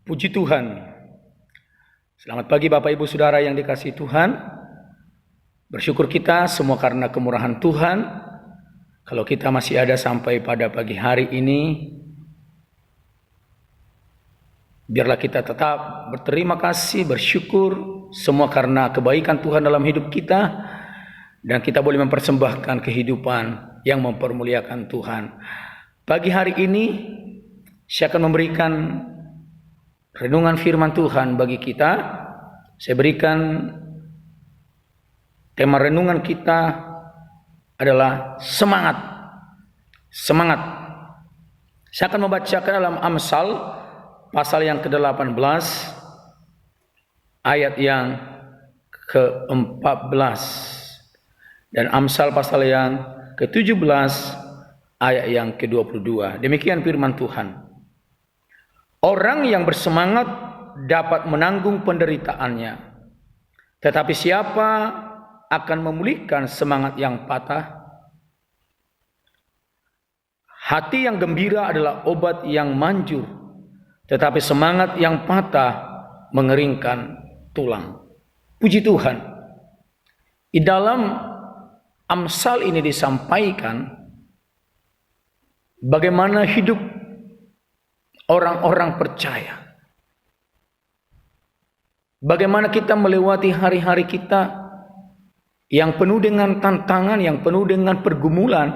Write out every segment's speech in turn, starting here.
Puji Tuhan. Selamat pagi Bapak Ibu Saudara yang dikasihi Tuhan. Bersyukur kita semua karena kemurahan Tuhan. Kalau kita masih ada sampai pada pagi hari ini, biarlah kita tetap berterima kasih, bersyukur semua karena kebaikan Tuhan dalam hidup kita. Dan kita boleh mempersembahkan kehidupan yang mempermuliakan Tuhan. Pagi hari ini saya akan memberikan renungan firman Tuhan bagi kita. Saya berikan tema renungan kita adalah semangat. Semangat. Saya akan membacakan dalam Amsal pasal yang ke-18 ayat yang ke-14 dan Amsal pasal yang ke-17 ayat yang ke-22. Demikian firman Tuhan. Orang yang bersemangat dapat menanggung penderitaannya, tetapi siapa akan memulihkan semangat yang patah? Hati yang gembira adalah obat yang manjur, tetapi semangat yang patah mengeringkan tulang. Puji Tuhan. Di dalam Amsal ini disampaikan bagaimana hidup orang-orang percaya. Bagaimana kita melewati hari-hari kita yang penuh dengan tantangan, yang penuh dengan pergumulan,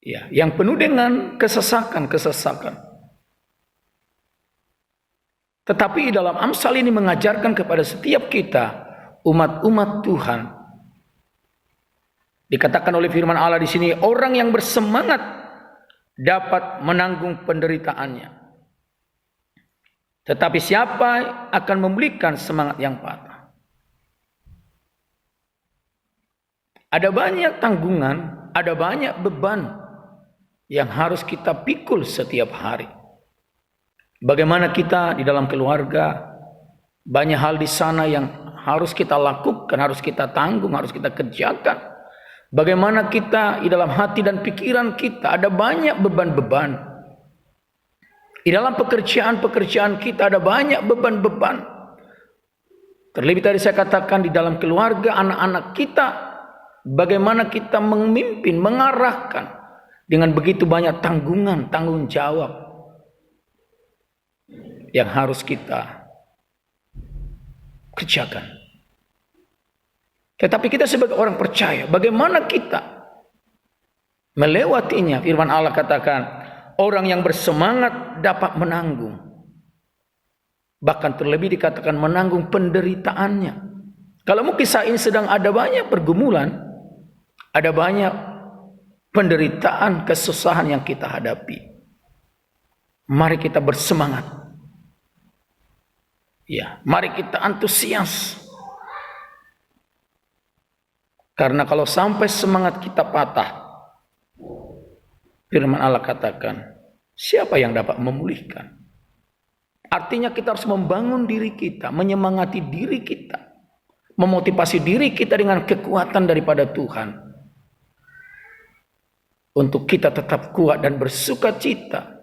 ya, yang penuh dengan kesesakan. Tetapi dalam Amsal ini mengajarkan kepada setiap kita, umat-umat Tuhan. Dikatakan oleh firman Allah di sini, orang yang bersemangat dapat menanggung penderitaannya. Tetapi siapa akan memulihkan semangat yang patah? Ada banyak tanggungan, ada banyak beban yang harus kita pikul setiap hari. Bagaimana kita di dalam keluarga, banyak hal di sana yang harus kita lakukan, harus kita tanggung, harus kita kerjakan. Bagaimana kita di dalam hati dan pikiran kita ada banyak beban-beban. Di dalam pekerjaan-pekerjaan kita ada banyak beban-beban. Terlebih tadi saya katakan di dalam keluarga anak-anak kita, bagaimana kita memimpin, mengarahkan dengan begitu banyak tanggung jawab yang harus kita kerjakan. Tetapi kita sebagai orang percaya, bagaimana kita melewatinya? Firman Allah katakan, orang yang bersemangat dapat menanggung. Bahkan terlebih dikatakan menanggung penderitaannya. Kalau mungkin saat ini sedang ada banyak pergumulan, ada banyak penderitaan, kesusahan yang kita hadapi. Mari kita bersemangat. Ya, mari kita antusias. Karena kalau sampai semangat kita patah, firman Allah katakan, siapa yang dapat memulihkan? Artinya kita harus membangun diri kita, menyemangati diri kita, memotivasi diri kita dengan kekuatan daripada Tuhan. Untuk kita tetap kuat dan bersukacita,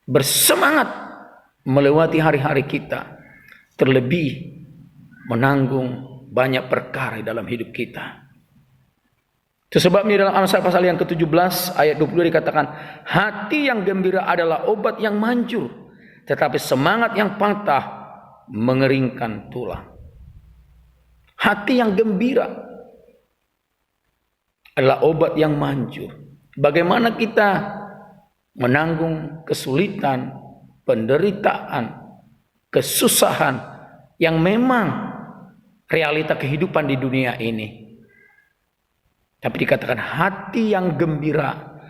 bersemangat melewati hari-hari kita, terlebih menanggung banyak perkara dalam hidup kita. Itu sebabnya dalam Amsal pasal yang ke-17 ayat 22 dikatakan, hati yang gembira adalah obat yang manjur, tetapi semangat yang patah mengeringkan tulang. Hati yang gembira adalah obat yang manjur. Bagaimana kita menanggung kesulitan, penderitaan, kesusahan yang memang realita kehidupan di dunia ini. Tapi dikatakan hati yang gembira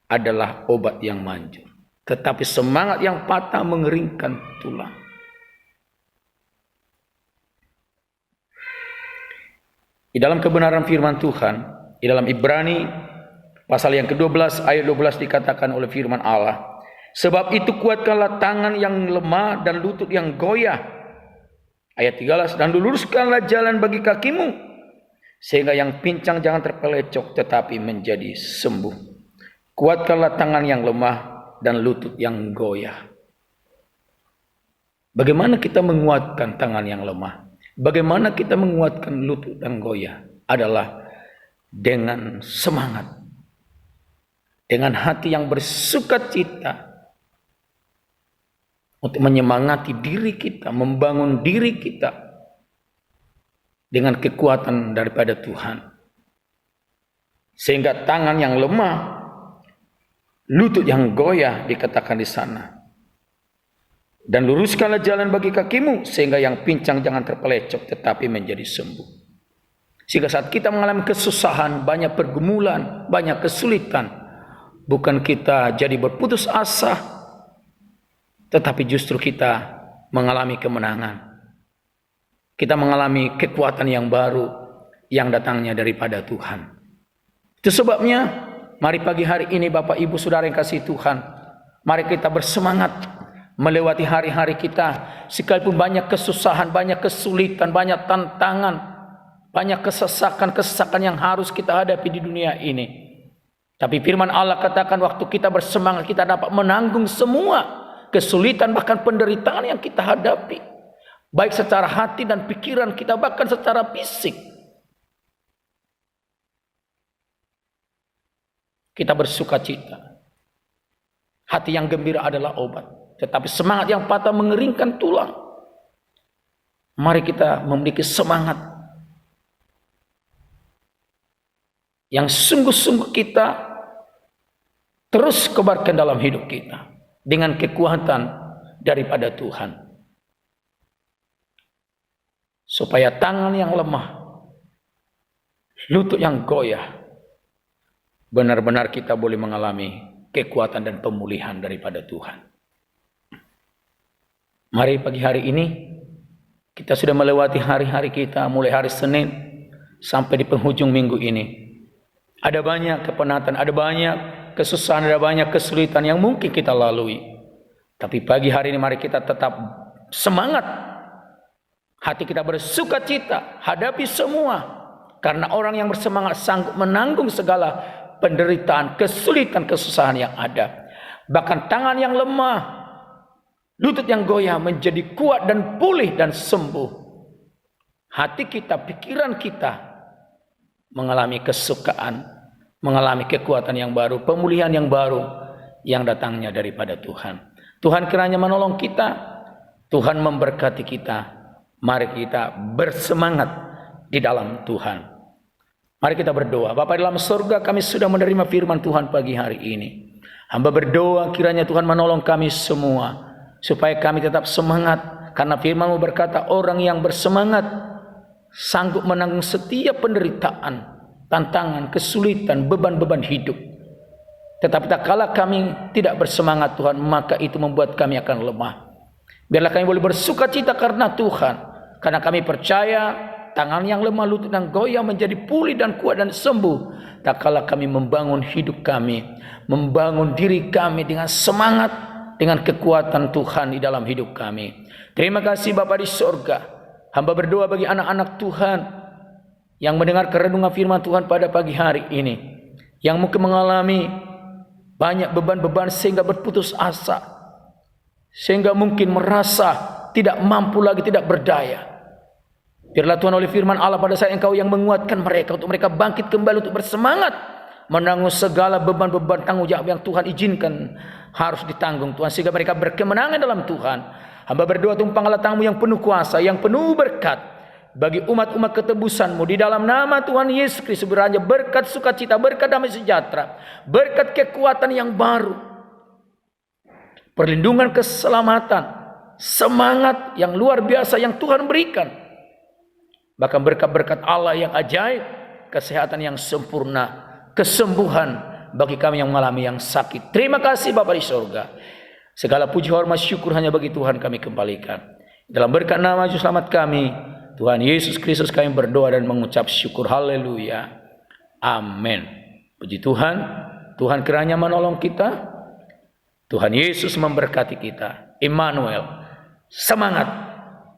adalah obat yang manjur. Tetapi semangat yang patah mengeringkan tulang. Di dalam kebenaran firman Tuhan, di dalam Ibrani pasal yang ke-12 ayat 12 dikatakan oleh firman Allah, sebab itu kuatkanlah tangan yang lemah dan lutut yang goyah. Ayat 13, dan luruskanlah jalan bagi kakimu, sehingga yang pincang jangan terpelecok tetapi menjadi sembuh. Kuatkanlah tangan yang lemah dan lutut yang goyah. Bagaimana kita menguatkan tangan yang lemah? Bagaimana kita menguatkan lutut yang goyah? Adalah dengan semangat, dengan hati yang bersukacita untuk menyemangati diri kita, membangun diri kita dengan kekuatan daripada Tuhan. Sehingga tangan yang lemah, lutut yang goyah dikatakan di sana. Dan luruskanlah jalan bagi kakimu, sehingga yang pincang jangan terpelecok tetapi menjadi sembuh. Sehingga saat kita mengalami kesusahan, banyak pergumulan, banyak kesulitan, bukan kita jadi berputus asa, tetapi justru kita mengalami kemenangan. Kita mengalami kekuatan yang baru yang datangnya daripada Tuhan. Itu sebabnya mari pagi hari ini Bapak Ibu Saudara yang kasih Tuhan, mari kita bersemangat melewati hari-hari kita, sekalipun banyak kesusahan, banyak kesulitan, banyak tantangan, banyak kesesakan yang harus kita hadapi di dunia ini. Tapi firman Allah katakan waktu kita bersemangat, kita dapat menanggung semua kesulitan, bahkan penderitaan yang kita hadapi, baik secara hati dan pikiran kita, bahkan secara fisik. Kita bersukacita. Hati yang gembira adalah obat, tetapi semangat yang patah mengeringkan tulang. Mari kita memiliki semangat yang sungguh-sungguh kita terus kebarkan dalam hidup kita dengan kekuatan daripada Tuhan. Supaya tangan yang lemah, lutut yang goyah, benar-benar kita boleh mengalami kekuatan dan pemulihan daripada Tuhan. Mari pagi hari ini kita sudah melewati hari-hari kita, mulai hari Senin sampai di penghujung minggu ini. Ada banyak kepenatan, ada banyak kesusahan, ada banyak kesulitan yang mungkin kita lalui. Tapi pagi hari ini mari kita tetap semangat. Hati kita bersukacita, hadapi semua. Karena orang yang bersemangat sanggup menanggung segala penderitaan, kesulitan, kesusahan yang ada. Bahkan tangan yang lemah, lutut yang goyah menjadi kuat dan pulih dan sembuh. Hati kita, pikiran kita mengalami kesukaan, mengalami kekuatan yang baru, pemulihan yang baru yang datangnya daripada Tuhan. Tuhan kiranya menolong kita, Tuhan memberkati kita. Mari kita bersemangat di dalam Tuhan. Mari kita berdoa. Bapa di dalam surga, kami sudah menerima firman Tuhan pagi hari ini. Hamba berdoa kiranya Tuhan menolong kami semua, supaya kami tetap semangat. Karena firman-Mu berkata, orang yang bersemangat sanggup menanggung setiap penderitaan, tantangan, kesulitan, beban-beban hidup. Tetapi tak kala kami tidak bersemangat Tuhan, maka itu membuat kami akan lemah. Biarlah kami boleh bersukacita karena Tuhan. Karena kami percaya tangan yang lemah, lutut yang goyah menjadi pulih dan kuat dan sembuh. Tak kala kami membangun hidup kami, membangun diri kami dengan semangat, dengan kekuatan Tuhan di dalam hidup kami. Terima kasih Bapa di sorga. Hamba berdoa bagi anak-anak Tuhan yang mendengar kerenungan firman Tuhan pada pagi hari ini, yang mungkin mengalami banyak beban-beban sehingga berputus asa, sehingga mungkin merasa tidak mampu lagi, tidak berdaya. Biarlah Tuhan oleh firman Allah pada saat Engkau yang menguatkan mereka, untuk mereka bangkit kembali, untuk bersemangat menanggung segala beban-beban tanggung jawab yang Tuhan izinkan harus ditanggung Tuhan, sehingga mereka berkemenangan dalam Tuhan. Hamba berdoa tumpanglah tangan-Mu yang penuh kuasa, yang penuh berkat bagi umat-umat ketebusan-Mu di dalam nama Tuhan Yesus Kristus. Beranya berkat sukacita, berkat damai sejahtera, berkat kekuatan yang baru, perlindungan, keselamatan, semangat yang luar biasa yang Tuhan berikan. Bahkan berkat-berkat Allah yang ajaib, kesehatan yang sempurna, kesembuhan bagi kami yang mengalami yang sakit. Terima kasih Bapa di surga. Segala puji, hormat, syukur hanya bagi Tuhan kami kembalikan. Dalam berkat nama Juru Selamat kami, Tuhan Yesus Kristus, kami berdoa dan mengucap syukur. Haleluya. Amin. Puji Tuhan. Tuhan kiranya menolong kita. Tuhan Yesus memberkati kita. Immanuel. Semangat.